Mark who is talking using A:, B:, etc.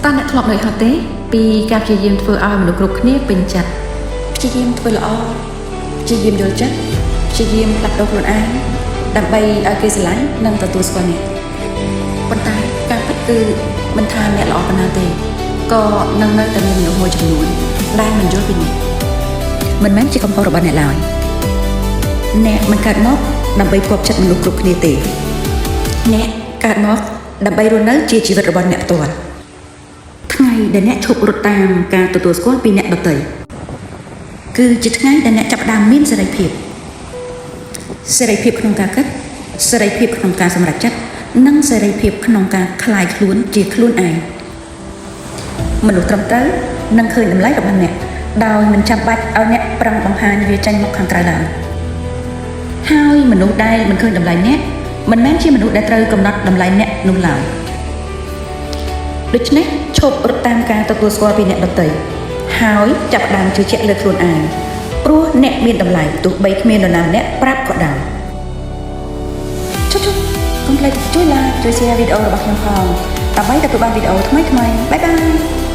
A: តើអ្នកធ្លាប់នៅហត់ទេពីការព្យាយាមធ្វើឲ្យមនុស្សគ្រប់គ្នាពេញចិត្តព្យាយាមធ្វើល្អព្យាយាមយល់ចិត្តព្យាយាមផ្លាស់ប្ដូរខ្លួនឯងដើម្បីឲ្យគេស្រឡាញ់និងទទួលស្គាល់អ្នកប៉ុន្តែការពិតគឺមិនថាអ្នកល្អប៉ុណ្ណាទេក៏នឹងនៅតែមានមនុស្សមួយចំនួនដែលមិនយល់ពីអ្នកមិនមែនជាកំហុសរបស់អ្នកឡើយអ្នកមិនកើតមកដើម្បីគប់ចិត្តមនុស្សគ្រប់គ្នាទេអ្នកកើតមកដើម្បីរស់នៅជាជីវិតរបស់អ្នកផ្ទាល់ថ្ងៃដែលអ្នកឈប់រត់តាមការទទួលស្គាល់ពីអ្នកដទៃគឺជាថ្ងៃដែលអ្នកចាប់ផ្ដើមមានសេរីភាពក្នុងការគិតសេរីភាពក្នុងការសម្រេចចិត្តនិងសេរីភាពក្នុងការคลายខ្លួនជាខ្លួនឯងមនុស្សត្រឹមត្រូវនឹងឃើញតម្លៃរបស់អ្នកដោយមិនចាំបាច់ឲ្យអ្នកប្រឹងបង្ហាញវាចេញមកខាងក្រៅឡើយហើយមនុស្សដែលមិនឃើញតម្លៃអ្នកមិនមែនជាមនុស្សដែលត្រូវកំណត់តម្លៃអ្នកនោះឡើយដូច្នេះឈប់រត់តាមការទទួលស្គាល់ពីអ្នកដទៃហើយចាប់ផ្ដើមជឿជាក់លើខ្លួនឯងព្រោះអ្នកមានតម្លៃទោះបីគ្មាននរណាម្នាក់ប្រាប់ក៏ដោយជុំកុំភ្លេចជួយ like ជួយ share វីដេអូរបស់ខ្ញុំផងដើម្បីទទួលបានវីដេអូថ្មីៗបាយបាយ